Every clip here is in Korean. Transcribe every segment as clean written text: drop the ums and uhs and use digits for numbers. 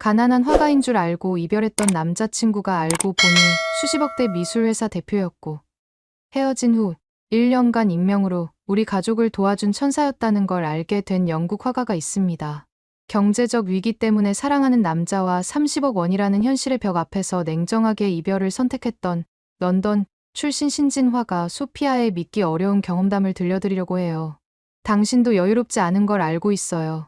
가난한 화가인 줄 알고 이별했던 남자친구가 알고 보니 수십억대 미술회사 대표였고 헤어진 후 1년간 익명으로 우리 가족을 도와준 천사였다는 걸 알게 된 영국 화가가 있습니다. 경제적 위기 때문에 사랑하는 남자와 30억 원이라는 현실의 벽 앞에서 냉정하게 이별을 선택했던 런던 출신 신진 화가 소피아의 믿기 어려운 경험담을 들려드리려고 해요. 당신도 여유롭지 않은 걸 알고 있어요.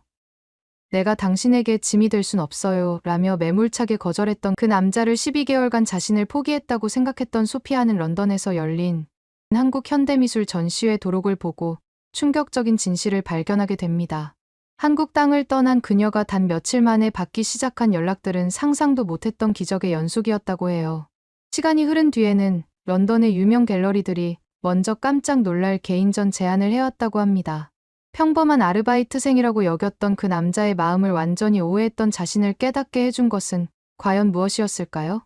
내가 당신에게 짐이 될 순 없어요. 라며 매몰차게 거절했던 그 남자를 12개월간 자신을 포기했다고 생각했던 소피아는 런던에서 열린 한국 현대미술 전시회 도록을 보고 충격적인 진실을 발견하게 됩니다. 한국 땅을 떠난 그녀가 단 며칠 만에 받기 시작한 연락들은 상상도 못했던 기적의 연속이었다고 해요. 시간이 흐른 뒤에는 런던의 유명 갤러리들이 먼저 깜짝 놀랄 개인전 제안을 해왔다고 합니다. 평범한 아르바이트생이라고 여겼던 그 남자의 마음을 완전히 오해했던 자신을 깨닫게 해준 것은 과연 무엇이었을까요?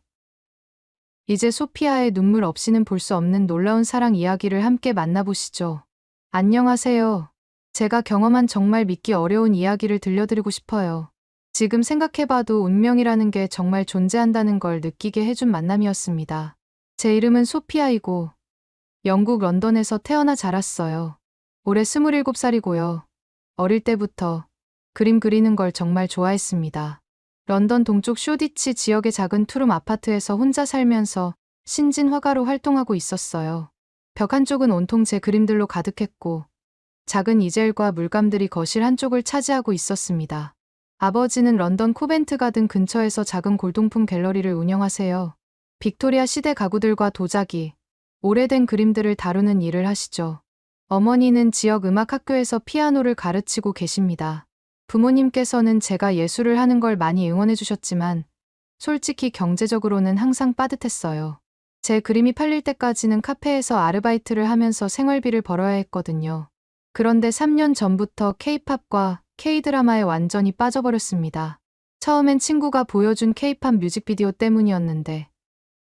이제 소피아의 눈물 없이는 볼 수 없는 놀라운 사랑 이야기를 함께 만나보시죠. 안녕하세요. 제가 경험한 정말 믿기 어려운 이야기를 들려드리고 싶어요. 지금 생각해봐도 운명이라는 게 정말 존재한다는 걸 느끼게 해준 만남이었습니다. 제 이름은 소피아이고 영국 런던에서 태어나 자랐어요. 올해 27살이고요. 어릴 때부터 그림 그리는 걸 정말 좋아했습니다. 런던 동쪽 쇼디치 지역의 작은 투룸 아파트에서 혼자 살면서 신진 화가로 활동하고 있었어요. 벽 한쪽은 온통 제 그림들로 가득했고 작은 이젤과 물감들이 거실 한쪽을 차지하고 있었습니다. 아버지는 런던 코벤트 가든 근처에서 작은 골동품 갤러리를 운영하세요. 빅토리아 시대 가구들과 도자기, 오래된 그림들을 다루는 일을 하시죠. 어머니는 지역 음악학교에서 피아노를 가르치고 계십니다. 부모님께서는 제가 예술을 하는 걸 많이 응원해 주셨지만 솔직히 경제적으로는 항상 빠듯했어요. 제 그림이 팔릴 때까지는 카페에서 아르바이트를 하면서 생활비를 벌어야 했거든요. 그런데 3년 전부터 K-팝과 K-드라마에 완전히 빠져버렸습니다. 처음엔 친구가 보여준 K-팝 뮤직비디오 때문이었는데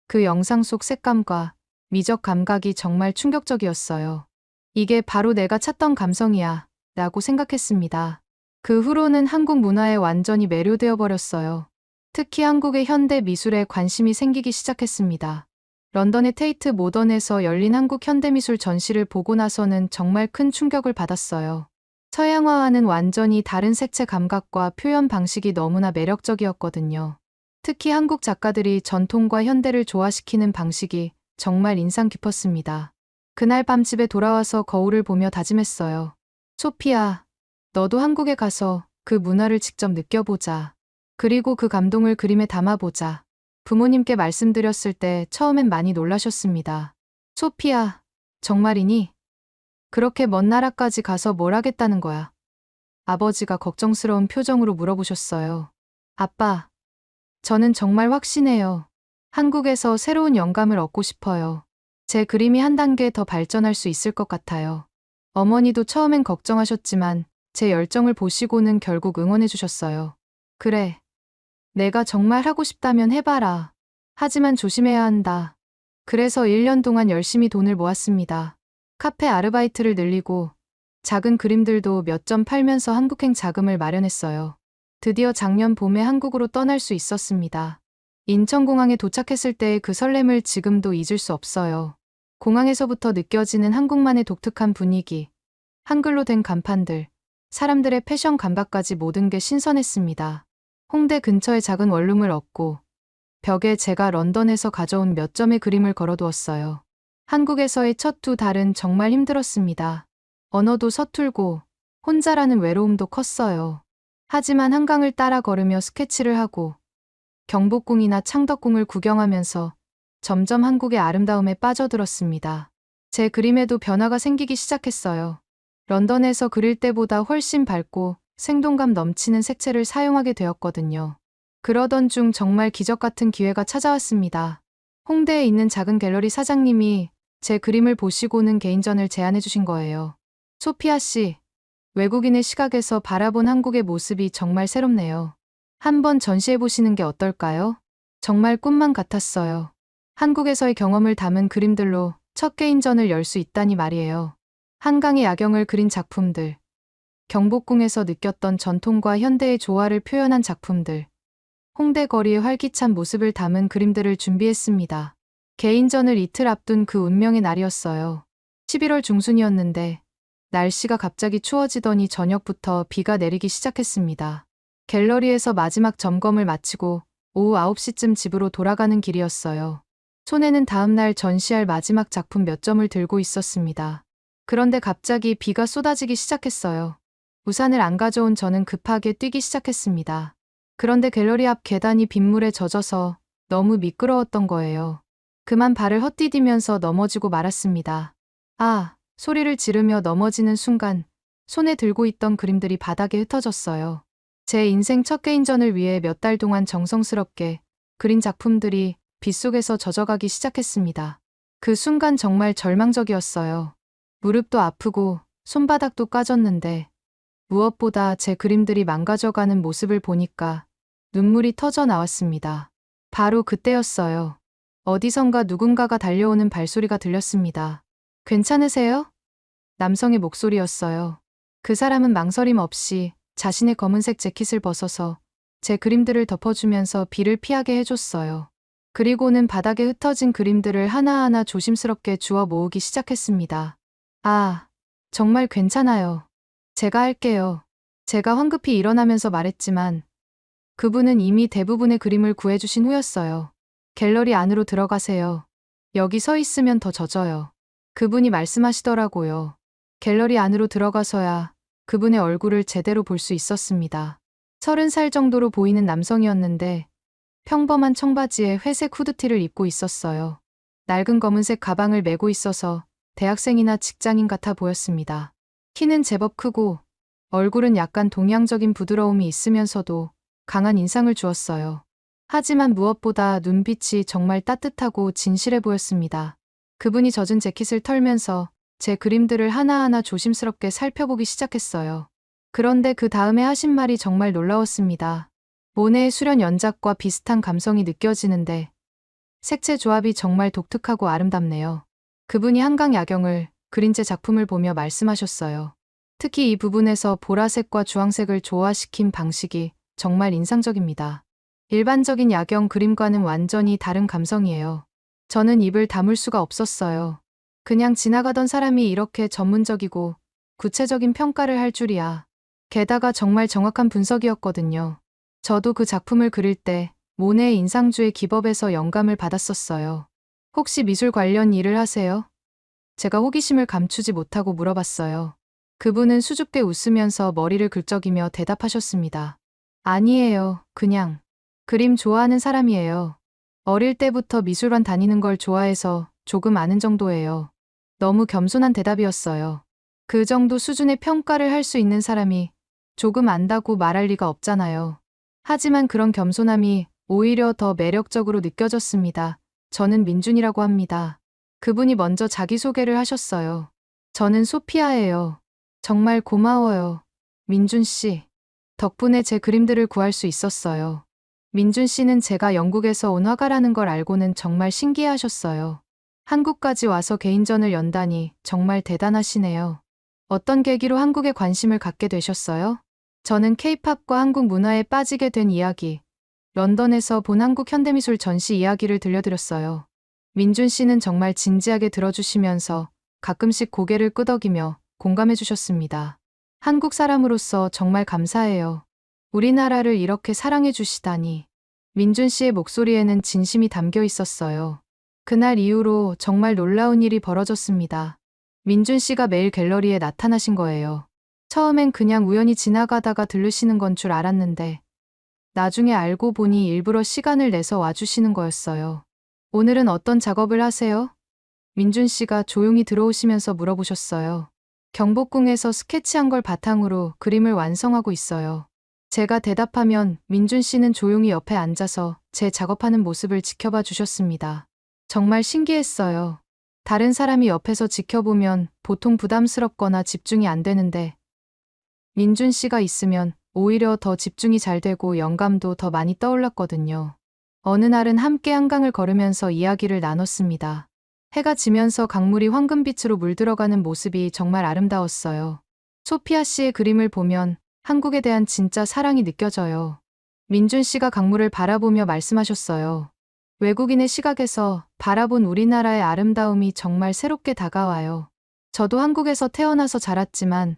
그 영상 속 색감과 미적 감각이 정말 충격적이었어요. 이게 바로 내가 찾던 감성이야 라고 생각했습니다. 그 후로는 한국 문화에 완전히 매료되어 버렸어요. 특히 한국의 현대 미술에 관심이 생기기 시작했습니다. 런던의 테이트 모던에서 열린 한국 현대미술 전시를 보고 나서는 정말 큰 충격을 받았어요. 서양화와는 완전히 다른 색채 감각과 표현 방식이 너무나 매력적이었거든요. 특히 한국 작가들이 전통과 현대를 조화시키는 방식이 정말 인상 깊었습니다. 그날 밤 집에 돌아와서 거울을 보며 다짐했어요. 소피아, 너도 한국에 가서 그 문화를 직접 느껴보자. 그리고 그 감동을 그림에 담아보자. 부모님께 말씀드렸을 때 처음엔 많이 놀라셨습니다. 소피아, 정말이니? 그렇게 먼 나라까지 가서 뭘 하겠다는 거야? 아버지가 걱정스러운 표정으로 물어보셨어요. 아빠, 저는 정말 확신해요. 한국에서 새로운 영감을 얻고 싶어요. 제 그림이 한 단계 더 발전할 수 있을 것 같아요. 어머니도 처음엔 걱정하셨지만 제 열정을 보시고는 결국 응원해 주셨어요. 그래. 내가 정말 하고 싶다면 해봐라. 하지만 조심해야 한다. 그래서 1년 동안 열심히 돈을 모았습니다. 카페 아르바이트를 늘리고 작은 그림들도 몇 점 팔면서 한국행 자금을 마련했어요. 드디어 작년 봄에 한국으로 떠날 수 있었습니다. 인천공항에 도착했을 때의 그 설렘을 지금도 잊을 수 없어요. 공항에서부터 느껴지는 한국만의 독특한 분위기, 한글로 된 간판들, 사람들의 패션 감각까지 모든 게 신선했습니다. 홍대 근처에 작은 원룸을 얻고 벽에 제가 런던에서 가져온 몇 점의 그림을 걸어두었어요. 한국에서의 첫 두 달은 정말 힘들었습니다. 언어도 서툴고 혼자라는 외로움도 컸어요. 하지만 한강을 따라 걸으며 스케치를 하고 경복궁이나 창덕궁을 구경하면서 점점 한국의 아름다움에 빠져들었습니다. 제 그림에도 변화가 생기기 시작했어요. 런던에서 그릴 때보다 훨씬 밝고 생동감 넘치는 색채를 사용하게 되었거든요. 그러던 중 정말 기적 같은 기회가 찾아왔습니다. 홍대에 있는 작은 갤러리 사장님이 제 그림을 보시고는 개인전을 제안해 주신 거예요. 소피아 씨, 외국인의 시각에서 바라본 한국의 모습이 정말 새롭네요. 한번 전시해 보시는 게 어떨까요? 정말 꿈만 같았어요. 한국에서의 경험을 담은 그림들로 첫 개인전을 열 수 있다니 말이에요. 한강의 야경을 그린 작품들, 경복궁에서 느꼈던 전통과 현대의 조화를 표현한 작품들, 홍대 거리의 활기찬 모습을 담은 그림들을 준비했습니다. 개인전을 이틀 앞둔 그 운명의 날이었어요. 11월 중순이었는데 날씨가 갑자기 추워지더니 저녁부터 비가 내리기 시작했습니다. 갤러리에서 마지막 점검을 마치고 오후 9시쯤 집으로 돌아가는 길이었어요. 손에는 다음날 전시할 마지막 작품 몇 점을 들고 있었습니다. 그런데 갑자기 비가 쏟아지기 시작했어요. 우산을 안 가져온 저는 급하게 뛰기 시작했습니다. 그런데 갤러리 앞 계단이 빗물에 젖어서 너무 미끄러웠던 거예요. 그만 발을 헛디디면서 넘어지고 말았습니다. 아, 소리를 지르며 넘어지는 순간 손에 들고 있던 그림들이 바닥에 흩어졌어요. 제 인생 첫 개인전을 위해 몇 달 동안 정성스럽게 그린 작품들이 빗속에서 젖어가기 시작했습니다. 그 순간 정말 절망적이었어요. 무릎도 아프고 손바닥도 까졌는데 무엇보다 제 그림들이 망가져가는 모습을 보니까 눈물이 터져 나왔습니다. 바로 그때였어요. 어디선가 누군가가 달려오는 발소리가 들렸습니다. 괜찮으세요? 남성의 목소리였어요. 그 사람은 망설임 없이 자신의 검은색 재킷을 벗어서 제 그림들을 덮어주면서 비를 피하게 해줬어요. 그리고는 바닥에 흩어진 그림들을 하나하나 조심스럽게 주워 모으기 시작했습니다. 아, 정말 괜찮아요. 제가 할게요. 제가 황급히 일어나면서 말했지만 그분은 이미 대부분의 그림을 구해주신 후였어요. 갤러리 안으로 들어가세요. 여기 서 있으면 더 젖어요. 그분이 말씀하시더라고요. 갤러리 안으로 들어가서야 그분의 얼굴을 제대로 볼 수 있었습니다. 30살 정도로 보이는 남성이었는데 평범한 청바지에 회색 후드티를 입고 있었어요. 낡은 검은색 가방을 메고 있어서 대학생이나 직장인 같아 보였습니다. 키는 제법 크고 얼굴은 약간 동양적인 부드러움이 있으면서도 강한 인상을 주었어요. 하지만 무엇보다 눈빛이 정말 따뜻하고 진실해 보였습니다. 그분이 젖은 재킷을 털면서 제 그림들을 하나하나 조심스럽게 살펴보기 시작했어요. 그런데 그 다음에 하신 말이 정말 놀라웠습니다. 모네의 수련 연작과 비슷한 감성이 느껴지는데 색채 조합이 정말 독특하고 아름답네요. 그분이 한강 야경을 그린 제 작품을 보며 말씀하셨어요. 특히 이 부분에서 보라색과 주황색을 조화시킨 방식이 정말 인상적입니다. 일반적인 야경 그림과는 완전히 다른 감성이에요. 저는 입을 다물 수가 없었어요. 그냥 지나가던 사람이 이렇게 전문적이고 구체적인 평가를 할 줄이야. 게다가 정말 정확한 분석이었거든요. 저도 그 작품을 그릴 때 모네의 인상주의 기법에서 영감을 받았었어요. 혹시 미술 관련 일을 하세요? 제가 호기심을 감추지 못하고 물어봤어요. 그분은 수줍게 웃으면서 머리를 긁적이며 대답하셨습니다. 아니에요. 그냥 그림 좋아하는 사람이에요. 어릴 때부터 미술관 다니는 걸 좋아해서 조금 아는 정도예요. 너무 겸손한 대답이었어요. 그 정도 수준의 평가를 할 수 있는 사람이 조금 안다고 말할 리가 없잖아요. 하지만 그런 겸손함이 오히려 더 매력적으로 느껴졌습니다. 저는 민준이라고 합니다. 그분이 먼저 자기소개를 하셨어요. 저는 소피아예요. 정말 고마워요. 민준 씨. 덕분에 제 그림들을 구할 수 있었어요. 민준 씨는 제가 영국에서 온 화가라는 걸 알고는 정말 신기해하셨어요. 한국까지 와서 개인전을 연다니 정말 대단하시네요. 어떤 계기로 한국에 관심을 갖게 되셨어요? 저는 케이팝과 한국 문화에 빠지게 된 이야기, 런던에서 본 한국 현대미술 전시 이야기를 들려드렸어요. 민준 씨는 정말 진지하게 들어주시면서 가끔씩 고개를 끄덕이며 공감해 주셨습니다. 한국 사람으로서 정말 감사해요. 우리나라를 이렇게 사랑해 주시다니. 민준 씨의 목소리에는 진심이 담겨 있었어요. 그날 이후로 정말 놀라운 일이 벌어졌습니다. 민준 씨가 매일 갤러리에 나타나신 거예요. 처음엔 그냥 우연히 지나가다가 들르시는 건 줄 알았는데 나중에 알고 보니 일부러 시간을 내서 와주시는 거였어요. 오늘은 어떤 작업을 하세요? 민준 씨가 조용히 들어오시면서 물어보셨어요. 경복궁에서 스케치한 걸 바탕으로 그림을 완성하고 있어요. 제가 대답하면 민준 씨는 조용히 옆에 앉아서 제 작업하는 모습을 지켜봐 주셨습니다. 정말 신기했어요. 다른 사람이 옆에서 지켜보면 보통 부담스럽거나 집중이 안 되는데 민준 씨가 있으면 오히려 더 집중이 잘 되고 영감도 더 많이 떠올랐거든요. 어느 날은 함께 한강을 걸으면서 이야기를 나눴습니다. 해가 지면서 강물이 황금빛으로 물들어가는 모습이 정말 아름다웠어요. 소피아 씨의 그림을 보면 한국에 대한 진짜 사랑이 느껴져요. 민준 씨가 강물을 바라보며 말씀하셨어요. 외국인의 시각에서 바라본 우리나라의 아름다움이 정말 새롭게 다가와요. 저도 한국에서 태어나서 자랐지만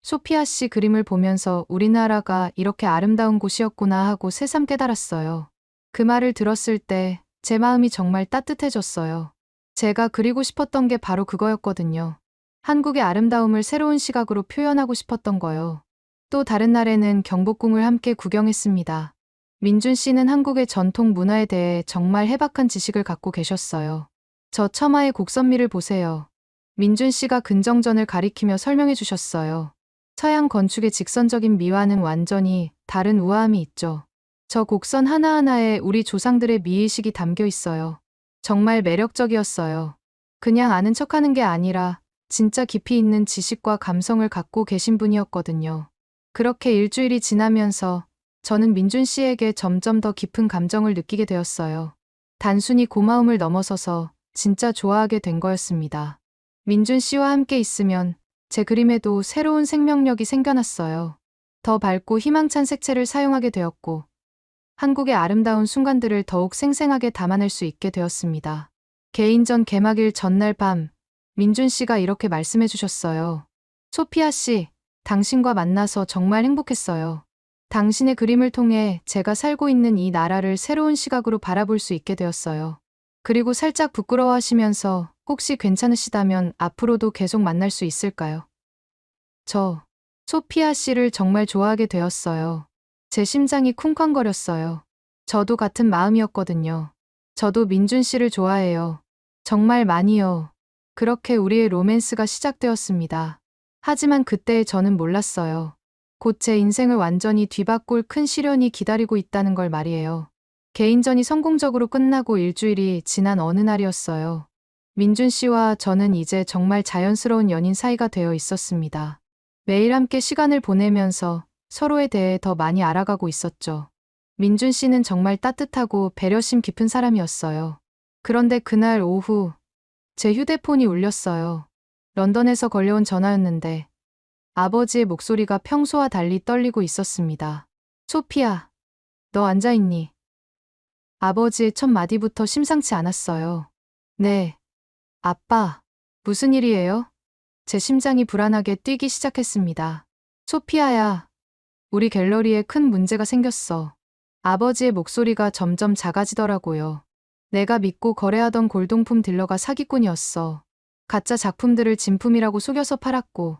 소피아 씨 그림을 보면서 우리나라가 이렇게 아름다운 곳이었구나 하고 새삼 깨달았어요. 그 말을 들었을 때 제 마음이 정말 따뜻해졌어요. 제가 그리고 싶었던 게 바로 그거였거든요. 한국의 아름다움을 새로운 시각으로 표현하고 싶었던 거요. 또 다른 날에는 경복궁을 함께 구경했습니다. 민준 씨는 한국의 전통 문화에 대해 정말 해박한 지식을 갖고 계셨어요. 저 처마의 곡선미를 보세요. 민준 씨가 근정전을 가리키며 설명해 주셨어요. 서양 건축의 직선적인 미와는 완전히 다른 우아함이 있죠. 저 곡선 하나하나에 우리 조상들의 미의식이 담겨 있어요. 정말 매력적이었어요. 그냥 아는 척하는 게 아니라 진짜 깊이 있는 지식과 감성을 갖고 계신 분이었거든요. 그렇게 일주일이 지나면서 저는 민준 씨에게 점점 더 깊은 감정을 느끼게 되었어요. 단순히 고마움을 넘어서서 진짜 좋아하게 된 거였습니다. 민준 씨와 함께 있으면 제 그림에도 새로운 생명력이 생겨났어요. 더 밝고 희망찬 색채를 사용하게 되었고, 한국의 아름다운 순간들을 더욱 생생하게 담아낼 수 있게 되었습니다. 개인전 개막일 전날 밤, 민준 씨가 이렇게 말씀해 주셨어요. 소피아 씨, 당신과 만나서 정말 행복했어요. 당신의 그림을 통해 제가 살고 있는 이 나라를 새로운 시각으로 바라볼 수 있게 되었어요. 그리고 살짝 부끄러워하시면서 혹시 괜찮으시다면 앞으로도 계속 만날 수 있을까요? 저, 소피아 씨를 정말 좋아하게 되었어요. 제 심장이 쿵쾅거렸어요. 저도 같은 마음이었거든요. 저도 민준 씨를 좋아해요. 정말 많이요. 그렇게 우리의 로맨스가 시작되었습니다. 하지만 그때의 저는 몰랐어요. 곧 제 인생을 완전히 뒤바꿀 큰 시련이 기다리고 있다는 걸 말이에요. 개인전이 성공적으로 끝나고 일주일이 지난 어느 날이었어요. 민준 씨와 저는 이제 정말 자연스러운 연인 사이가 되어 있었습니다. 매일 함께 시간을 보내면서 서로에 대해 더 많이 알아가고 있었죠. 민준 씨는 정말 따뜻하고 배려심 깊은 사람이었어요. 그런데 그날 오후 제 휴대폰이 울렸어요. 런던에서 걸려온 전화였는데 아버지의 목소리가 평소와 달리 떨리고 있었습니다. 소피아, 너 앉아있니? 아버지의 첫 마디부터 심상치 않았어요. 네, 아빠, 무슨 일이에요? 제 심장이 불안하게 뛰기 시작했습니다. 소피아야, 우리 갤러리에 큰 문제가 생겼어. 아버지의 목소리가 점점 작아지더라고요. 내가 믿고 거래하던 골동품 딜러가 사기꾼이었어. 가짜 작품들을 진품이라고 속여서 팔았고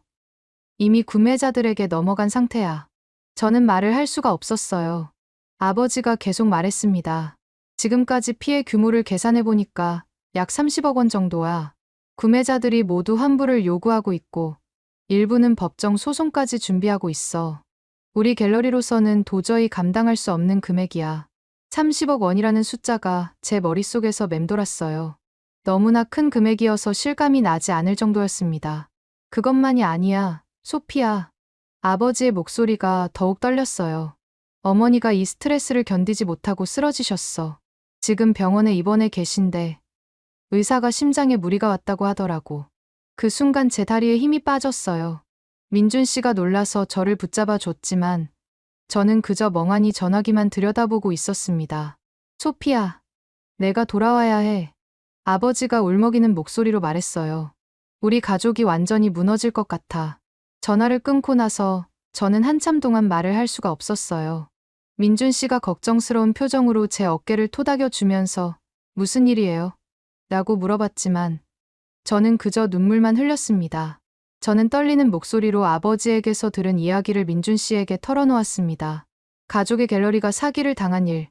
이미 구매자들에게 넘어간 상태야. 저는 말을 할 수가 없었어요. 아버지가 계속 말했습니다. 지금까지 피해 규모를 계산해보니까 약 30억 원 정도야. 구매자들이 모두 환불을 요구하고 있고 일부는 법정 소송까지 준비하고 있어. 우리 갤러리로서는 도저히 감당할 수 없는 금액이야. 30억 원이라는 숫자가 제 머릿속에서 맴돌았어요. 너무나 큰 금액이어서 실감이 나지 않을 정도였습니다. 그것만이 아니야, 소피아. 아버지의 목소리가 더욱 떨렸어요. 어머니가 이 스트레스를 견디지 못하고 쓰러지셨어. 지금 병원에 입원해 계신데 의사가 심장에 무리가 왔다고 하더라고. 그 순간 제 다리에 힘이 빠졌어요. 민준 씨가 놀라서 저를 붙잡아 줬지만 저는 그저 멍하니 전화기만 들여다보고 있었습니다. 소피아, 내가 돌아와야 해. 아버지가 울먹이는 목소리로 말했어요. 우리 가족이 완전히 무너질 것 같아. 전화를 끊고 나서 저는 한참 동안 말을 할 수가 없었어요. 민준 씨가 걱정스러운 표정으로 제 어깨를 토닥여 주면서 무슨 일이에요? 라고 물어봤지만 저는 그저 눈물만 흘렸습니다. 저는 떨리는 목소리로 아버지에게서 들은 이야기를 민준 씨에게 털어놓았습니다. 가족의 갤러리가 사기를 당한 일,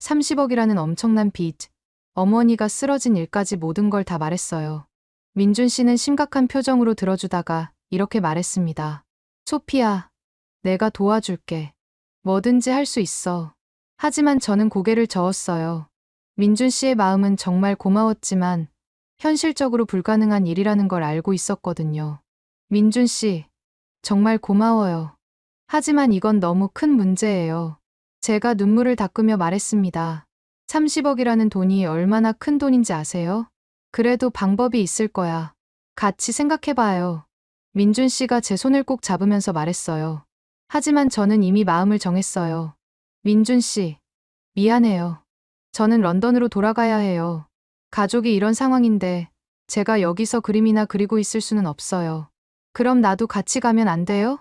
30억이라는 엄청난 빚, 어머니가 쓰러진 일까지 모든 걸 다 말했어요. 민준 씨는 심각한 표정으로 들어주다가 이렇게 말했습니다. 소피아, 내가 도와줄게. 뭐든지 할 수 있어. 하지만 저는 고개를 저었어요. 민준 씨의 마음은 정말 고마웠지만 현실적으로 불가능한 일이라는 걸 알고 있었거든요. 민준 씨, 정말 고마워요. 하지만 이건 너무 큰 문제예요. 제가 눈물을 닦으며 말했습니다. 30억이라는 돈이 얼마나 큰 돈인지 아세요? 그래도 방법이 있을 거야. 같이 생각해봐요. 민준 씨가 제 손을 꼭 잡으면서 말했어요. 하지만 저는 이미 마음을 정했어요. 민준 씨, 미안해요. 저는 런던으로 돌아가야 해요. 가족이 이런 상황인데 제가 여기서 그림이나 그리고 있을 수는 없어요. 그럼 나도 같이 가면 안 돼요?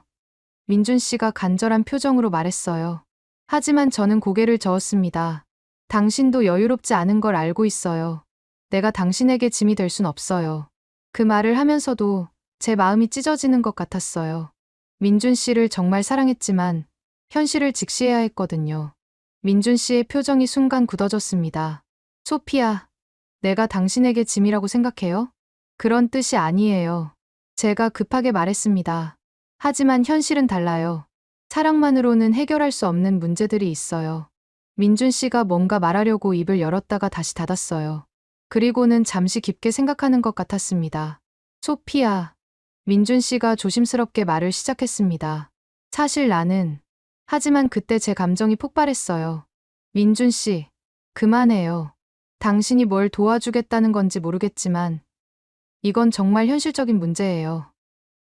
민준 씨가 간절한 표정으로 말했어요. 하지만 저는 고개를 저었습니다. 당신도 여유롭지 않은 걸 알고 있어요. 내가 당신에게 짐이 될 순 없어요. 그 말을 하면서도 제 마음이 찢어지는 것 같았어요. 민준 씨를 정말 사랑했지만 현실을 직시해야 했거든요. 민준 씨의 표정이 순간 굳어졌습니다. 소피아, 내가 당신에게 짐이라고 생각해요? 그런 뜻이 아니에요. 제가 급하게 말했습니다. 하지만 현실은 달라요. 사랑만으로는 해결할 수 없는 문제들이 있어요. 민준 씨가 뭔가 말하려고 입을 열었다가 다시 닫았어요. 그리고는 잠시 깊게 생각하는 것 같았습니다. 소피아, 민준 씨가 조심스럽게 말을 시작했습니다. 사실 나는, 하지만 그때 제 감정이 폭발했어요. 민준 씨, 그만해요. 당신이 뭘 도와주겠다는 건지 모르겠지만, 이건 정말 현실적인 문제예요.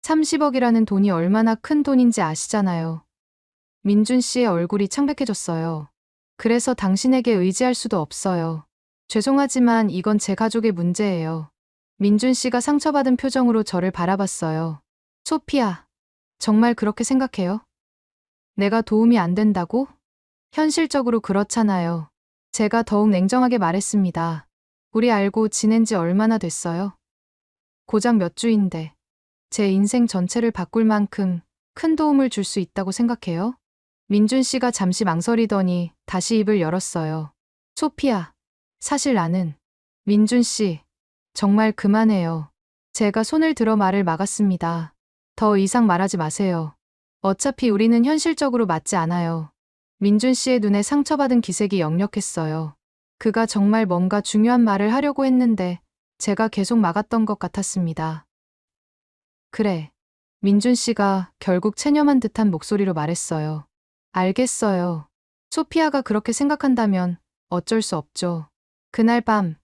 30억이라는 돈이 얼마나 큰 돈인지 아시잖아요. 민준 씨의 얼굴이 창백해졌어요. 그래서 당신에게 의지할 수도 없어요. 죄송하지만 이건 제 가족의 문제예요. 민준 씨가 상처받은 표정으로 저를 바라봤어요. 소피아, 정말 그렇게 생각해요? 내가 도움이 안 된다고? 현실적으로 그렇잖아요. 제가 더욱 냉정하게 말했습니다. 우리 알고 지낸 지 얼마나 됐어요? 고작 몇 주인데 제 인생 전체를 바꿀 만큼 큰 도움을 줄 수 있다고 생각해요? 민준 씨가 잠시 망설이더니 다시 입을 열었어요. 소피아, 사실 나는 민준 씨, 정말 그만해요. 제가 손을 들어 말을 막았습니다. 더 이상 말하지 마세요. 어차피 우리는 현실적으로 맞지 않아요. 민준 씨의 눈에 상처받은 기색이 역력했어요. 그가 정말 뭔가 중요한 말을 하려고 했는데 제가 계속 막았던 것 같았습니다. 그래. 민준 씨가 결국 체념한 듯한 목소리로 말했어요. 알겠어요. 소피아가 그렇게 생각한다면 어쩔 수 없죠. 그날 밤,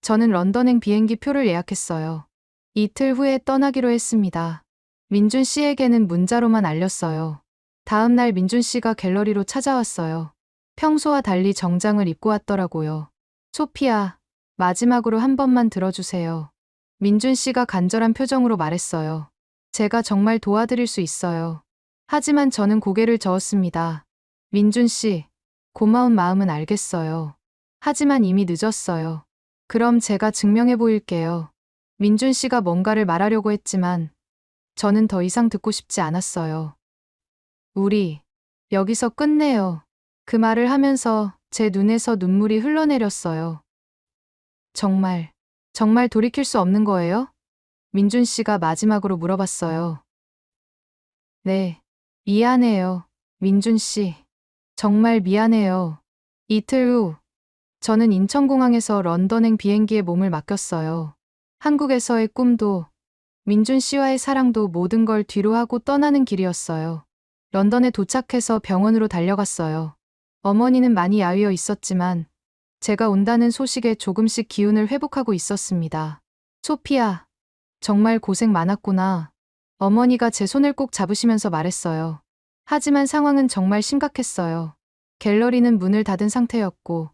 저는 런던행 비행기 표를 예약했어요. 이틀 후에 떠나기로 했습니다. 민준 씨에게는 문자로만 알렸어요. 다음 날 민준 씨가 갤러리로 찾아왔어요. 평소와 달리 정장을 입고 왔더라고요. 소피아, 마지막으로 한 번만 들어주세요. 민준 씨가 간절한 표정으로 말했어요. 제가 정말 도와드릴 수 있어요. 하지만 저는 고개를 저었습니다. 민준 씨, 고마운 마음은 알겠어요. 하지만 이미 늦었어요. 그럼 제가 증명해 보일게요. 민준 씨가 뭔가를 말하려고 했지만 저는 더 이상 듣고 싶지 않았어요. 우리 여기서 끝내요. 그 말을 하면서 제 눈에서 눈물이 흘러내렸어요. 정말 돌이킬 수 없는 거예요? 민준 씨가 마지막으로 물어봤어요. 네, 미안해요. 민준 씨, 정말 미안해요. 이틀 후, 저는 인천공항에서 런던행 비행기에 몸을 맡겼어요. 한국에서의 꿈도, 민준 씨와의 사랑도 모든 걸 뒤로 하고 떠나는 길이었어요. 런던에 도착해서 병원으로 달려갔어요. 어머니는 많이 야위어 있었지만 제가 온다는 소식에 조금씩 기운을 회복하고 있었습니다. 소피아, 정말 고생 많았구나. 어머니가 제 손을 꼭 잡으시면서 말했어요. 하지만 상황은 정말 심각했어요. 갤러리는 문을 닫은 상태였고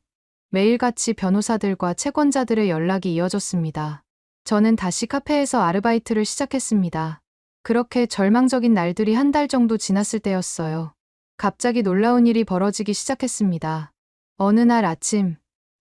매일같이 변호사들과 채권자들의 연락이 이어졌습니다. 저는 다시 카페에서 아르바이트를 시작했습니다. 그렇게 절망적인 날들이 한 달 정도 지났을 때였어요. 갑자기 놀라운 일이 벌어지기 시작했습니다. 어느 날 아침,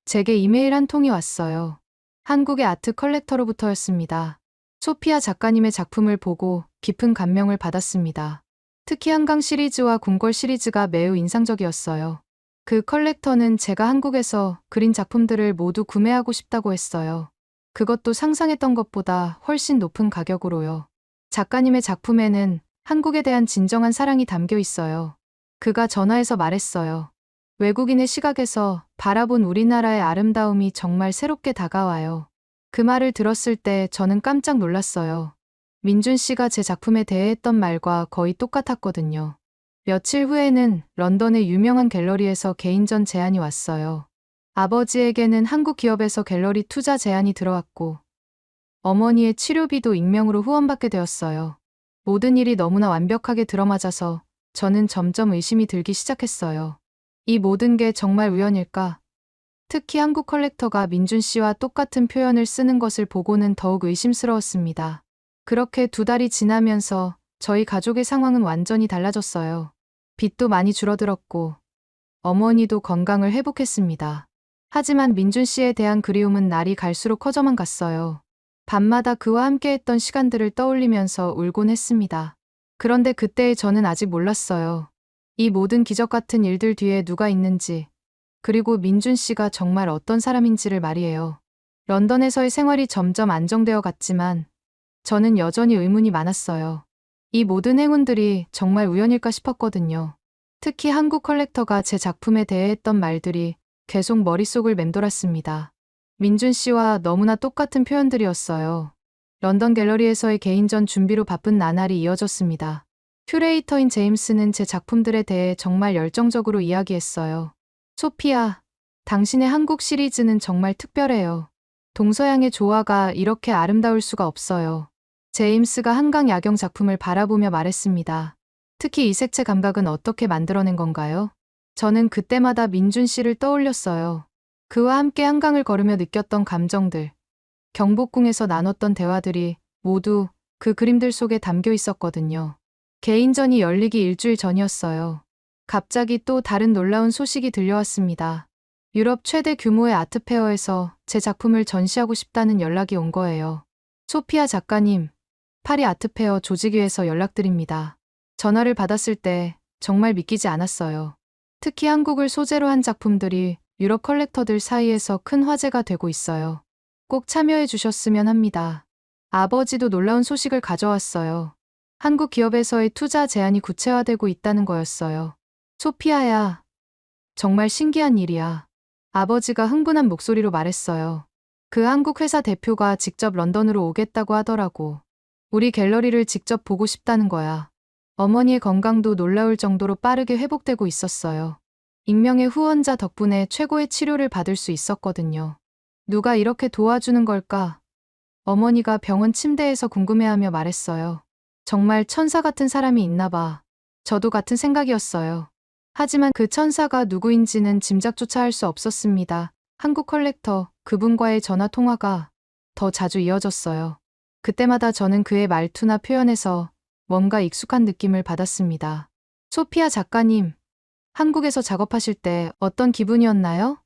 제게 이메일 한 통이 왔어요. 한국의 아트 컬렉터로부터였습니다. 소피아 작가님의 작품을 보고 깊은 감명을 받았습니다. 특히 한강 시리즈와 궁궐 시리즈가 매우 인상적이었어요. 그 컬렉터는 제가 한국에서 그린 작품들을 모두 구매하고 싶다고 했어요. 그것도 상상했던 것보다 훨씬 높은 가격으로요. 작가님의 작품에는 한국에 대한 진정한 사랑이 담겨 있어요. 그가 전화해서 말했어요. 외국인의 시각에서 바라본 우리나라의 아름다움이 정말 새롭게 다가와요. 그 말을 들었을 때 저는 깜짝 놀랐어요. 민준 씨가 제 작품에 대해 했던 말과 거의 똑같았거든요. 며칠 후에는 런던의 유명한 갤러리에서 개인전 제안이 왔어요. 아버지에게는 한국 기업에서 갤러리 투자 제안이 들어왔고 어머니의 치료비도 익명으로 후원받게 되었어요. 모든 일이 너무나 완벽하게 들어맞아서 저는 점점 의심이 들기 시작했어요. 이 모든 게 정말 우연일까? 특히 한국 컬렉터가 민준 씨와 똑같은 표현을 쓰는 것을 보고는 더욱 의심스러웠습니다. 그렇게 2달이 지나면서 저희 가족의 상황은 완전히 달라졌어요. 빚도 많이 줄어들었고 어머니도 건강을 회복했습니다. 하지만 민준 씨에 대한 그리움은 날이 갈수록 커져만 갔어요. 밤마다 그와 함께했던 시간들을 떠올리면서 울곤 했습니다. 그런데 그때의 저는 아직 몰랐어요. 이 모든 기적 같은 일들 뒤에 누가 있는지, 그리고 민준 씨가 정말 어떤 사람인지를 말이에요. 런던에서의 생활이 점점 안정되어 갔지만 저는 여전히 의문이 많았어요. 이 모든 행운들이 정말 우연일까 싶었거든요. 특히 한국 컬렉터가 제 작품에 대해 했던 말들이 계속 머릿속을 맴돌았습니다. 민준 씨와 너무나 똑같은 표현들이었어요. 런던 갤러리에서의 개인전 준비로 바쁜 나날이 이어졌습니다. 큐레이터인 제임스는 제 작품들에 대해 정말 열정적으로 이야기했어요. 소피아, 당신의 한국 시리즈는 정말 특별해요. 동서양의 조화가 이렇게 아름다울 수가 없어요. 제임스가 한강 야경 작품을 바라보며 말했습니다. 특히 이 색채 감각은 어떻게 만들어낸 건가요? 저는 그때마다 민준 씨를 떠올렸어요. 그와 함께 한강을 걸으며 느꼈던 감정들, 경복궁에서 나눴던 대화들이 모두 그 그림들 속에 담겨 있었거든요. 개인전이 열리기 일주일 전이었어요. 갑자기 또 다른 놀라운 소식이 들려왔습니다. 유럽 최대 규모의 아트페어에서 제 작품을 전시하고 싶다는 연락이 온 거예요. 소피아 작가님, 파리 아트페어 조직위에서 연락드립니다. 전화를 받았을 때 정말 믿기지 않았어요. 특히 한국을 소재로 한 작품들이 유럽 컬렉터들 사이에서 큰 화제가 되고 있어요. 꼭 참여해 주셨으면 합니다. 아버지도 놀라운 소식을 가져왔어요. 한국 기업에서의 투자 제안이 구체화되고 있다는 거였어요. 소피아야, 정말 신기한 일이야. 아버지가 흥분한 목소리로 말했어요. 그 한국 회사 대표가 직접 런던으로 오겠다고 하더라고. 우리 갤러리를 직접 보고 싶다는 거야. 어머니의 건강도 놀라울 정도로 빠르게 회복되고 있었어요. 익명의 후원자 덕분에 최고의 치료를 받을 수 있었거든요. 누가 이렇게 도와주는 걸까? 어머니가 병원 침대에서 궁금해하며 말했어요. 정말 천사 같은 사람이 있나 봐. 저도 같은 생각이었어요. 하지만 그 천사가 누구인지는 짐작조차 할 수 없었습니다. 한국 컬렉터, 그분과의 전화 통화가 더 자주 이어졌어요. 그때마다 저는 그의 말투나 표현에서 뭔가 익숙한 느낌을 받았습니다. 소피아 작가님, 한국에서 작업하실 때 어떤 기분이었나요?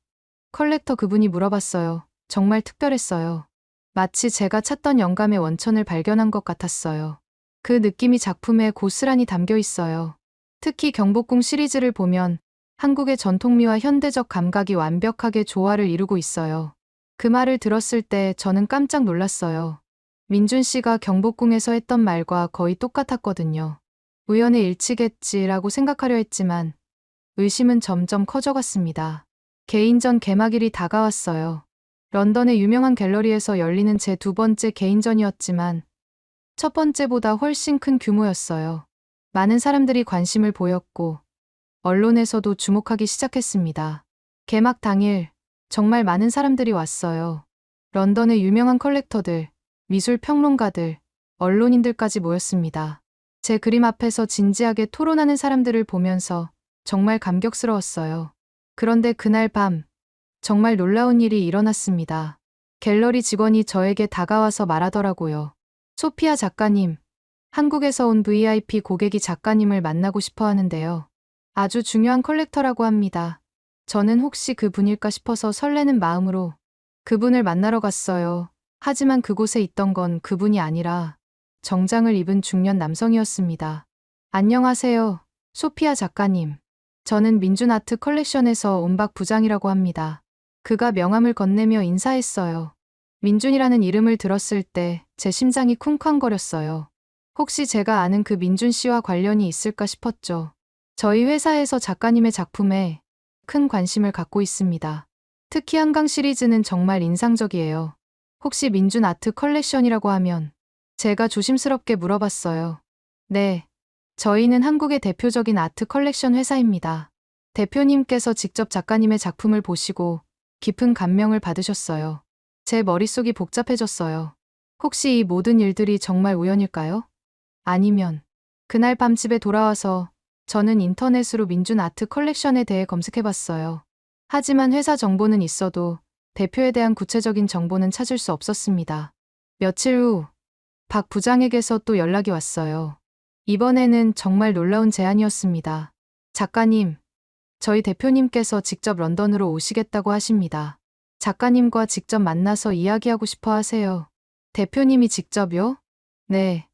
컬렉터 그분이 물어봤어요. 정말 특별했어요. 마치 제가 찾던 영감의 원천을 발견한 것 같았어요. 그 느낌이 작품에 고스란히 담겨 있어요. 특히 경복궁 시리즈를 보면 한국의 전통미와 현대적 감각이 완벽하게 조화를 이루고 있어요. 그 말을 들었을 때 저는 깜짝 놀랐어요. 민준 씨가 경복궁에서 했던 말과 거의 똑같았거든요. 우연의 일치겠지라고 생각하려 했지만 의심은 점점 커져갔습니다. 개인전 개막일이 다가왔어요. 런던의 유명한 갤러리에서 열리는 제 2번째 개인전이었지만 첫 번째보다 훨씬 큰 규모였어요. 많은 사람들이 관심을 보였고 언론에서도 주목하기 시작했습니다. 개막 당일 정말 많은 사람들이 왔어요. 런던의 유명한 컬렉터들, 미술 평론가들, 언론인들까지 모였습니다. 제 그림 앞에서 진지하게 토론하는 사람들을 보면서 정말 감격스러웠어요. 그런데 그날 밤 정말 놀라운 일이 일어났습니다. 갤러리 직원이 저에게 다가와서 말하더라고요. 소피아 작가님, 한국에서 온 VIP 고객이 작가님을 만나고 싶어 하는데요. 아주 중요한 컬렉터라고 합니다. 저는 혹시 그분일까 싶어서 설레는 마음으로 그분을 만나러 갔어요. 하지만 그곳에 있던 건 그분이 아니라 정장을 입은 중년 남성이었습니다. 안녕하세요, 소피아 작가님. 저는 민준아트 컬렉션에서 온박 부장이라고 합니다. 그가 명함을 건네며 인사했어요. 민준이라는 이름을 들었을 때 제 심장이 쿵쾅거렸어요. 혹시 제가 아는 그 민준 씨와 관련이 있을까 싶었죠. 저희 회사에서 작가님의 작품에 큰 관심을 갖고 있습니다. 특히 한강 시리즈는 정말 인상적이에요. 혹시 민준 아트 컬렉션이라고 하면 제가 조심스럽게 물어봤어요. 네, 저희는 한국의 대표적인 아트 컬렉션 회사입니다. 대표님께서 직접 작가님의 작품을 보시고 깊은 감명을 받으셨어요. 제 머릿속이 복잡해졌어요. 혹시 이 모든 일들이 정말 우연일까요? 아니면 그날 밤 집에 돌아와서 저는 인터넷으로 민준 아트 컬렉션에 대해 검색해봤어요. 하지만 회사 정보는 있어도 대표에 대한 구체적인 정보는 찾을 수 없었습니다. 며칠 후 박 부장에게서 또 연락이 왔어요. 이번에는 정말 놀라운 제안이었습니다. 작가님, 저희 대표님께서 직접 런던으로 오시겠다고 하십니다. 작가님과 직접 만나서 이야기하고 싶어 하세요. 대표님이 직접요? 네.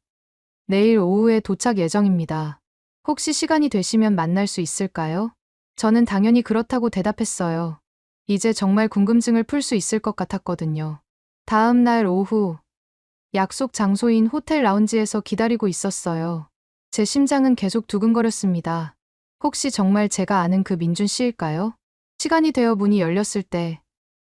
내일 오후에 도착 예정입니다. 혹시 시간이 되시면 만날 수 있을까요? 저는 당연히 그렇다고 대답했어요. 이제 정말 궁금증을 풀 수 있을 것 같았거든요. 다음 날 오후, 약속 장소인 호텔 라운지에서 기다리고 있었어요. 제 심장은 계속 두근거렸습니다. 혹시 정말 제가 아는 그 민준 씨일까요? 시간이 되어 문이 열렸을 때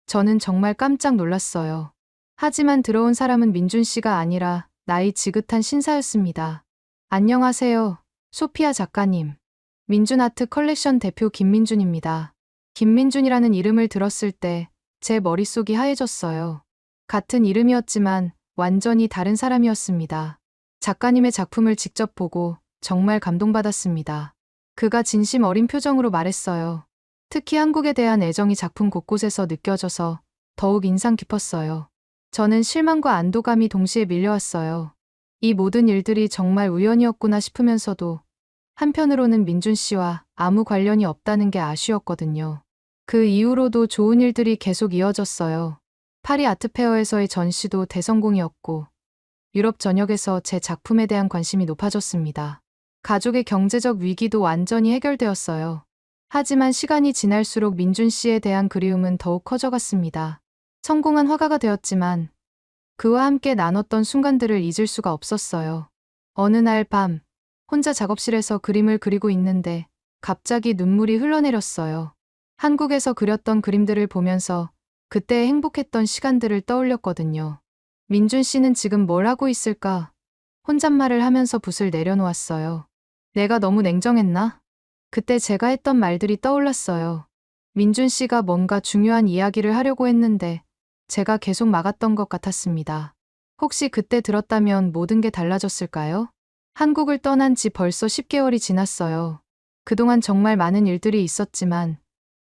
저는 정말 깜짝 놀랐어요. 하지만 들어온 사람은 민준 씨가 아니라 나이 지긋한 신사였습니다. 안녕하세요, 소피아 작가님. 민준 아트 컬렉션 대표 김민준입니다. 김민준이라는 이름을 들었을 때 제 머릿속이 하얘졌어요. 같은 이름이었지만 완전히 다른 사람이었습니다. 작가님의 작품을 직접 보고 정말 감동받았습니다. 그가 진심 어린 표정으로 말했어요. 특히 한국에 대한 애정이 작품 곳곳에서 느껴져서 더욱 인상 깊었어요. 저는 실망과 안도감이 동시에 밀려왔어요. 이 모든 일들이 정말 우연이었구나 싶으면서도 한편으로는 민준 씨와 아무 관련이 없다는 게 아쉬웠거든요. 그 이후로도 좋은 일들이 계속 이어졌어요. 파리 아트페어에서의 전시도 대성공이었고 유럽 전역에서 제 작품에 대한 관심이 높아졌습니다. 가족의 경제적 위기도 완전히 해결되었어요. 하지만 시간이 지날수록 민준 씨에 대한 그리움은 더욱 커져갔습니다. 성공한 화가가 되었지만 그와 함께 나눴던 순간들을 잊을 수가 없었어요. 어느 날 밤, 혼자 작업실에서 그림을 그리고 있는데 갑자기 눈물이 흘러내렸어요. 한국에서 그렸던 그림들을 보면서 그때의 행복했던 시간들을 떠올렸거든요. 민준 씨는 지금 뭘 하고 있을까? 혼잣말을 하면서 붓을 내려놓았어요. 내가 너무 냉정했나? 그때 제가 했던 말들이 떠올랐어요. 민준 씨가 뭔가 중요한 이야기를 하려고 했는데 제가 계속 막았던 것 같았습니다. 혹시 그때 들었다면 모든 게 달라졌을까요? 한국을 떠난 지 벌써 10개월이 지났어요. 그동안 정말 많은 일들이 있었지만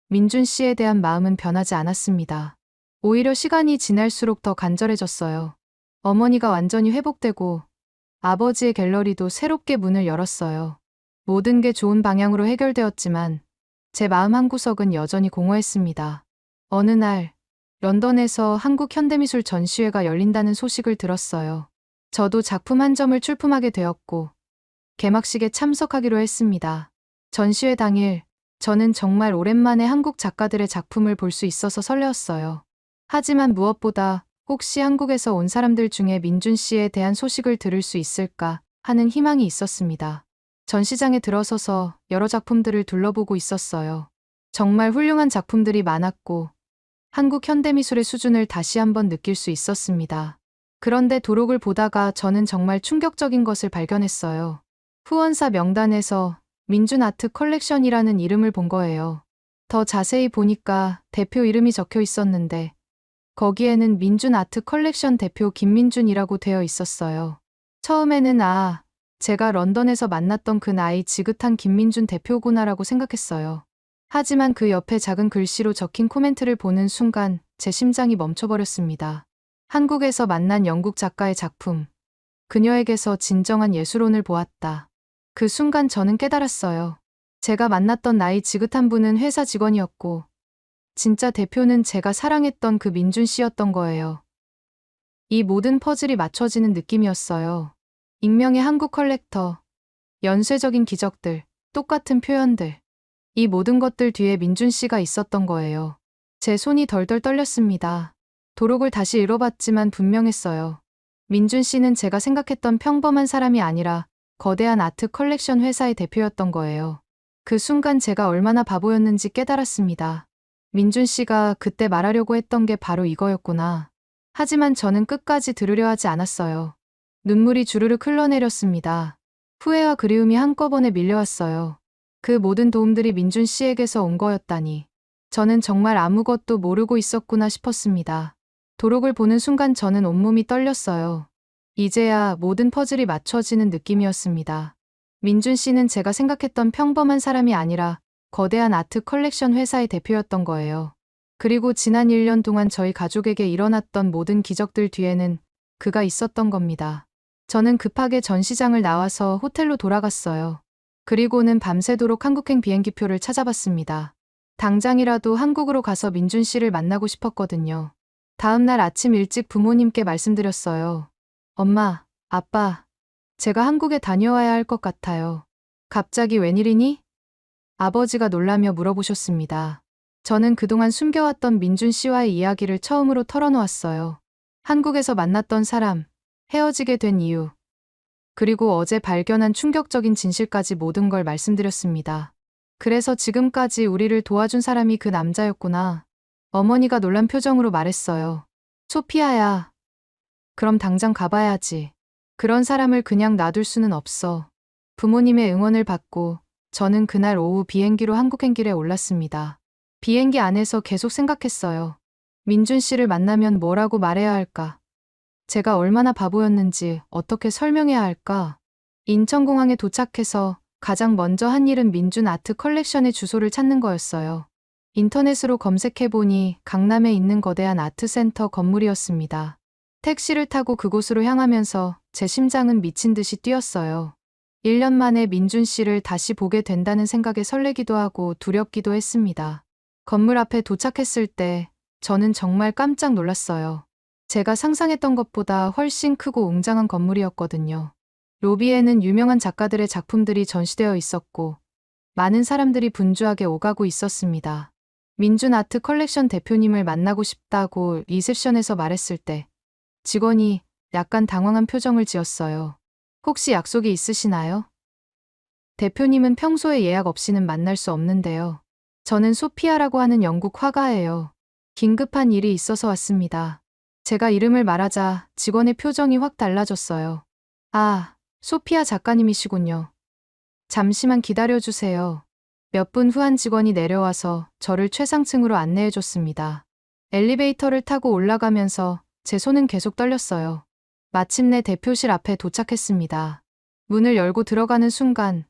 민준 씨에 대한 마음은 변하지 않았습니다. 오히려 시간이 지날수록 더 간절해졌어요. 어머니가 완전히 회복되고 아버지의 갤러리도 새롭게 문을 열었어요. 모든 게 좋은 방향으로 해결되었지만 제 마음 한구석은 여전히 공허했습니다. 어느 날 런던에서 한국 현대미술 전시회가 열린다는 소식을 들었어요. 저도 작품 한 점을 출품하게 되었고 개막식에 참석하기로 했습니다. 전시회 당일 저는 정말 오랜만에 한국 작가들의 작품을 볼 수 있어서 설레었어요. 하지만 무엇보다 혹시 한국에서 온 사람들 중에 민준 씨에 대한 소식을 들을 수 있을까 하는 희망이 있었습니다. 전시장에 들어서서 여러 작품들을 둘러보고 있었어요. 정말 훌륭한 작품들이 많았고 한국 현대미술의 수준을 다시 한번 느낄 수 있었습니다. 그런데 도록을 보다가 저는 정말 충격적인 것을 발견했어요. 후원사 명단에서 민준 아트 컬렉션이라는 이름을 본 거예요. 더 자세히 보니까 대표 이름이 적혀 있었는데 거기에는 민준 아트 컬렉션 대표 김민준이라고 되어 있었어요. 처음에는 제가 런던에서 만났던 그 나이 지긋한 김민준 대표구나라고 생각했어요. 하지만 그 옆에 작은 글씨로 적힌 코멘트를 보는 순간 제 심장이 멈춰버렸습니다. 한국에서 만난 영국 작가의 작품. 그녀에게서 진정한 예술혼을 보았다. 그 순간 저는 깨달았어요. 제가 만났던 나이 지긋한 분은 회사 직원이었고 진짜 대표는 제가 사랑했던 그 민준 씨였던 거예요. 이 모든 퍼즐이 맞춰지는 느낌이었어요. 익명의 한국 컬렉터, 연쇄적인 기적들, 똑같은 표현들. 이 모든 것들 뒤에 민준 씨가 있었던 거예요. 제 손이 덜덜 떨렸습니다. 도록을 다시 읽어봤지만 분명했어요. 민준 씨는 제가 생각했던 평범한 사람이 아니라 거대한 아트 컬렉션 회사의 대표였던 거예요. 그 순간 제가 얼마나 바보였는지 깨달았습니다. 민준 씨가 그때 말하려고 했던 게 바로 이거였구나. 하지만 저는 끝까지 들으려 하지 않았어요. 눈물이 주르륵 흘러내렸습니다. 후회와 그리움이 한꺼번에 밀려왔어요. 그 모든 도움들이 민준 씨에게서 온 거였다니. 저는 정말 아무것도 모르고 있었구나 싶었습니다. 도록을 보는 순간 저는 온몸이 떨렸어요. 이제야 모든 퍼즐이 맞춰지는 느낌이었습니다. 민준 씨는 제가 생각했던 평범한 사람이 아니라 거대한 아트 컬렉션 회사의 대표였던 거예요. 그리고 지난 1년 동안 저희 가족에게 일어났던 모든 기적들 뒤에는 그가 있었던 겁니다. 저는 급하게 전시장을 나와서 호텔로 돌아갔어요. 그리고는 밤새도록 한국행 비행기표를 찾아봤습니다. 당장이라도 한국으로 가서 민준 씨를 만나고 싶었거든요. 다음 날 아침 일찍 부모님께 말씀드렸어요. 엄마, 아빠, 제가 한국에 다녀와야 할 것 같아요. 갑자기 웬일이니? 아버지가 놀라며 물어보셨습니다. 저는 그동안 숨겨왔던 민준 씨와의 이야기를 처음으로 털어놓았어요. 한국에서 만났던 사람, 헤어지게 된 이유, 그리고 어제 발견한 충격적인 진실까지 모든 걸 말씀드렸습니다. 그래서 지금까지 우리를 도와준 사람이 그 남자였구나. 어머니가 놀란 표정으로 말했어요. 소피아야. 그럼 당장 가봐야지. 그런 사람을 그냥 놔둘 수는 없어. 부모님의 응원을 받고 저는 그날 오후 비행기로 한국행길에 올랐습니다. 비행기 안에서 계속 생각했어요. 민준 씨를 만나면 뭐라고 말해야 할까? 제가 얼마나 바보였는지 어떻게 설명해야 할까? 인천공항에 도착해서 가장 먼저 한 일은 민준 아트 컬렉션의 주소를 찾는 거였어요. 인터넷으로 검색해보니 강남에 있는 거대한 아트센터 건물이었습니다. 택시를 타고 그곳으로 향하면서 제 심장은 미친 듯이 뛰었어요. 1년 만에 민준 씨를 다시 보게 된다는 생각에 설레기도 하고 두렵기도 했습니다. 건물 앞에 도착했을 때 저는 정말 깜짝 놀랐어요. 제가 상상했던 것보다 훨씬 크고 웅장한 건물이었거든요. 로비에는 유명한 작가들의 작품들이 전시되어 있었고 많은 사람들이 분주하게 오가고 있었습니다. 민준 아트 컬렉션 대표님을 만나고 싶다고 리셉션에서 말했을 때 직원이 약간 당황한 표정을 지었어요. 혹시 약속이 있으시나요? 대표님은 평소에 예약 없이는 만날 수 없는데요. 저는 소피아라고 하는 영국 화가예요. 긴급한 일이 있어서 왔습니다. 제가 이름을 말하자 직원의 표정이 확 달라졌어요. 아, 소피아 작가님이시군요. 잠시만 기다려주세요. 몇 분 후 한 직원이 내려와서 저를 최상층으로 안내해줬습니다. 엘리베이터를 타고 올라가면서 제 손은 계속 떨렸어요. 마침내 대표실 앞에 도착했습니다. 문을 열고 들어가는 순간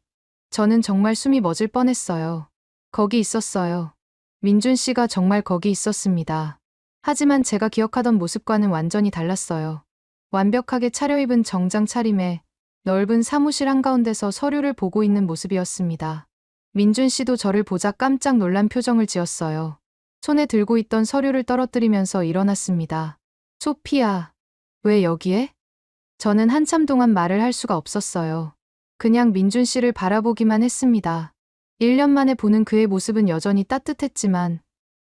저는 정말 숨이 멎을 뻔했어요. 거기 있었어요. 민준 씨가 정말 거기 있었습니다. 하지만 제가 기억하던 모습과는 완전히 달랐어요. 완벽하게 차려입은 정장 차림에 넓은 사무실 한가운데서 서류를 보고 있는 모습이었습니다. 민준 씨도 저를 보자 깜짝 놀란 표정을 지었어요. 손에 들고 있던 서류를 떨어뜨리면서 일어났습니다. 소피아, 왜 여기에? 저는 한참 동안 말을 할 수가 없었어요. 그냥 민준 씨를 바라보기만 했습니다. 1년 만에 보는 그의 모습은 여전히 따뜻했지만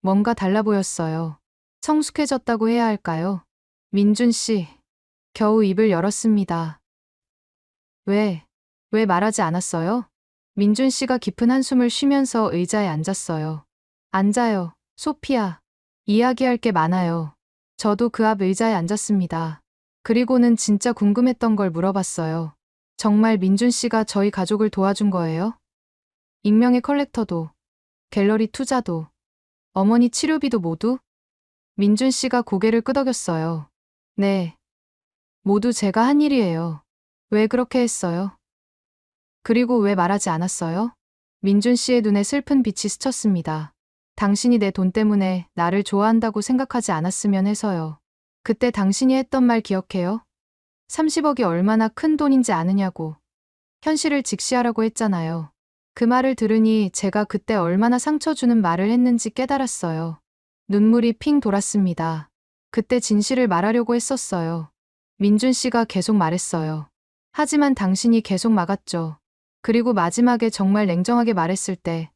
뭔가 달라 보였어요. 성숙해졌다고 해야 할까요? 민준 씨, 겨우 입을 열었습니다. 왜 말하지 않았어요? 민준 씨가 깊은 한숨을 쉬면서 의자에 앉았어요. 앉아요, 소피아. 이야기할 게 많아요. 저도 그 앞 의자에 앉았습니다. 그리고는 진짜 궁금했던 걸 물어봤어요. 정말 민준 씨가 저희 가족을 도와준 거예요? 익명의 컬렉터도, 갤러리 투자도, 어머니 치료비도 모두? 민준 씨가 고개를 끄덕였어요. 네. 모두 제가 한 일이에요. 왜 그렇게 했어요? 그리고 왜 말하지 않았어요? 민준 씨의 눈에 슬픈 빛이 스쳤습니다. 당신이 내 돈 때문에 나를 좋아한다고 생각하지 않았으면 해서요. 그때 당신이 했던 말 기억해요? 30억이 얼마나 큰 돈인지 아느냐고. 현실을 직시하라고 했잖아요. 그 말을 들으니 제가 그때 얼마나 상처 주는 말을 했는지 깨달았어요. 눈물이 핑 돌았습니다. 그때 진실을 말하려고 했었어요. 민준 씨가 계속 말했어요. 하지만 당신이 계속 막았죠. 그리고 마지막에 정말 냉정하게 말했을 때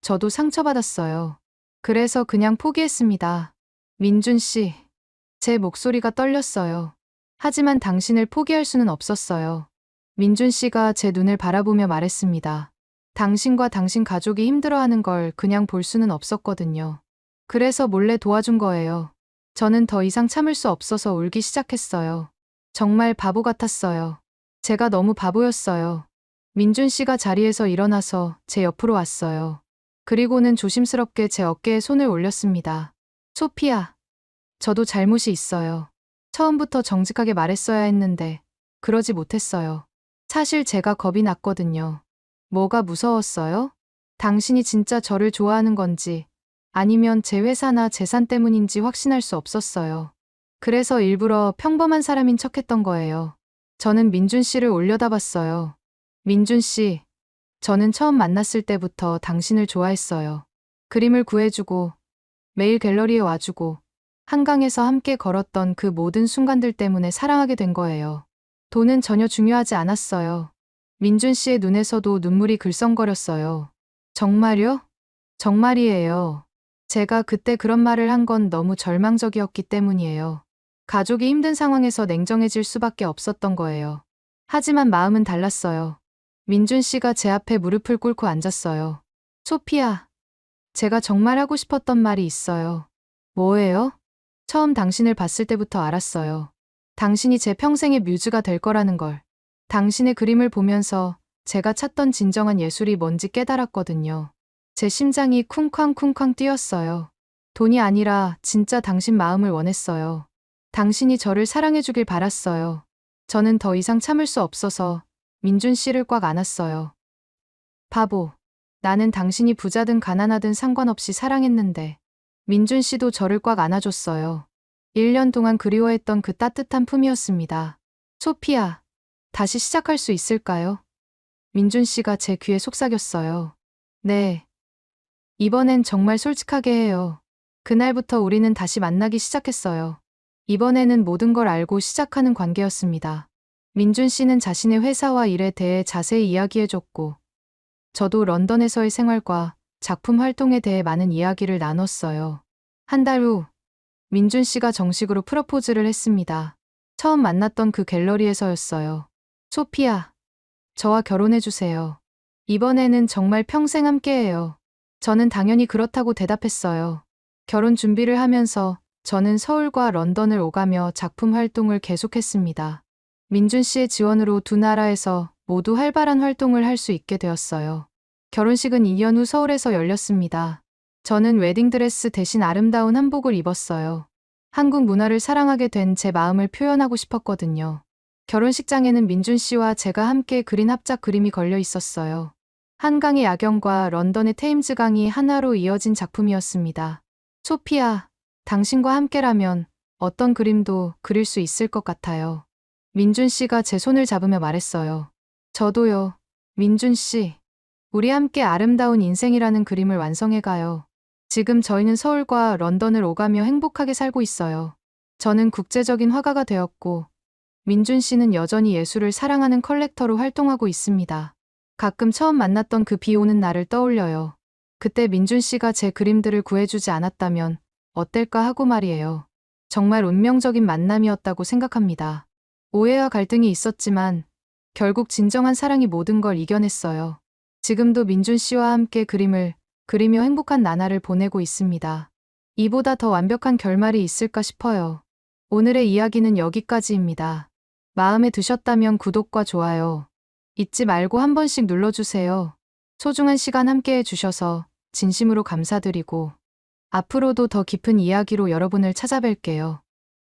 저도 상처받았어요. 그래서 그냥 포기했습니다. 민준 씨, 제 목소리가 떨렸어요. 하지만 당신을 포기할 수는 없었어요. 민준 씨가 제 눈을 바라보며 말했습니다. 당신과 당신 가족이 힘들어하는 걸 그냥 볼 수는 없었거든요. 그래서 몰래 도와준 거예요. 저는 더 이상 참을 수 없어서 울기 시작했어요. 정말 바보 같았어요. 제가 너무 바보였어요. 민준 씨가 자리에서 일어나서 제 옆으로 왔어요. 그리고는 조심스럽게 제 어깨에 손을 올렸습니다. 소피아, 저도 잘못이 있어요. 처음부터 정직하게 말했어야 했는데 그러지 못했어요. 사실 제가 겁이 났거든요. 뭐가 무서웠어요? 당신이 진짜 저를 좋아하는 건지 아니면 제 회사나 재산 때문인지 확신할 수 없었어요. 그래서 일부러 평범한 사람인 척했던 거예요. 저는 민준 씨를 올려다봤어요. 민준 씨, 저는 처음 만났을 때부터 당신을 좋아했어요. 그림을 구해주고 매일 갤러리에 와주고 한강에서 함께 걸었던 그 모든 순간들 때문에 사랑하게 된 거예요. 돈은 전혀 중요하지 않았어요. 민준 씨의 눈에서도 눈물이 글썽거렸어요. 정말요? 정말이에요. 제가 그때 그런 말을 한 건 너무 절망적이었기 때문이에요. 가족이 힘든 상황에서 냉정해질 수밖에 없었던 거예요. 하지만 마음은 달랐어요. 민준 씨가 제 앞에 무릎을 꿇고 앉았어요. 소피아, 제가 정말 하고 싶었던 말이 있어요. 뭐예요? 처음 당신을 봤을 때부터 알았어요. 당신이 제 평생의 뮤즈가 될 거라는 걸. 당신의 그림을 보면서 제가 찾던 진정한 예술이 뭔지 깨달았거든요. 제 심장이 쿵쾅쿵쾅 뛰었어요. 돈이 아니라 진짜 당신 마음을 원했어요. 당신이 저를 사랑해주길 바랐어요. 저는 더 이상 참을 수 없어서 민준 씨를 꽉 안았어요. 바보. 나는 당신이 부자든 가난하든 상관없이 사랑했는데. 민준 씨도 저를 꽉 안아줬어요. 1년 동안 그리워했던 그 따뜻한 품이었습니다. 소피아, 다시 시작할 수 있을까요? 민준 씨가 제 귀에 속삭였어요. 네. 이번엔 정말 솔직하게 해요. 그날부터 우리는 다시 만나기 시작했어요. 이번에는 모든 걸 알고 시작하는 관계였습니다. 민준 씨는 자신의 회사와 일에 대해 자세히 이야기해줬고, 저도 런던에서의 생활과 작품 활동에 대해 많은 이야기를 나눴어요. 한 달 후, 민준 씨가 정식으로 프러포즈를 했습니다. 처음 만났던 그 갤러리에서였어요. 소피아, 저와 결혼해주세요. 이번에는 정말 평생 함께해요. 저는 당연히 그렇다고 대답했어요. 결혼 준비를 하면서 저는 서울과 런던을 오가며 작품 활동을 계속했습니다. 민준 씨의 지원으로 두 나라에서 모두 활발한 활동을 할 수 있게 되었어요. 결혼식은 2년 후 서울에서 열렸습니다. 저는 웨딩드레스 대신 아름다운 한복을 입었어요. 한국 문화를 사랑하게 된 제 마음을 표현하고 싶었거든요. 결혼식장에는 민준 씨와 제가 함께 그린 합작 그림이 걸려 있었어요. 한강의 야경과 런던의 테임즈강이 하나로 이어진 작품이었습니다. 소피아, 당신과 함께라면 어떤 그림도 그릴 수 있을 것 같아요. 민준 씨가 제 손을 잡으며 말했어요. 저도요. 민준 씨. 우리 함께 아름다운 인생이라는 그림을 완성해가요. 지금 저희는 서울과 런던을 오가며 행복하게 살고 있어요. 저는 국제적인 화가가 되었고, 민준 씨는 여전히 예술을 사랑하는 컬렉터로 활동하고 있습니다. 가끔 처음 만났던 그 비 오는 날을 떠올려요. 그때 민준 씨가 제 그림들을 구해주지 않았다면 어떨까 하고 말이에요. 정말 운명적인 만남이었다고 생각합니다. 오해와 갈등이 있었지만 결국 진정한 사랑이 모든 걸 이겨냈어요. 지금도 민준 씨와 함께 그림을 그리며 행복한 나날을 보내고 있습니다. 이보다 더 완벽한 결말이 있을까 싶어요. 오늘의 이야기는 여기까지입니다. 마음에 드셨다면 구독과 좋아요 잊지 말고 한 번씩 눌러주세요. 소중한 시간 함께 해주셔서 진심으로 감사드리고 앞으로도 더 깊은 이야기로 여러분을 찾아뵐게요.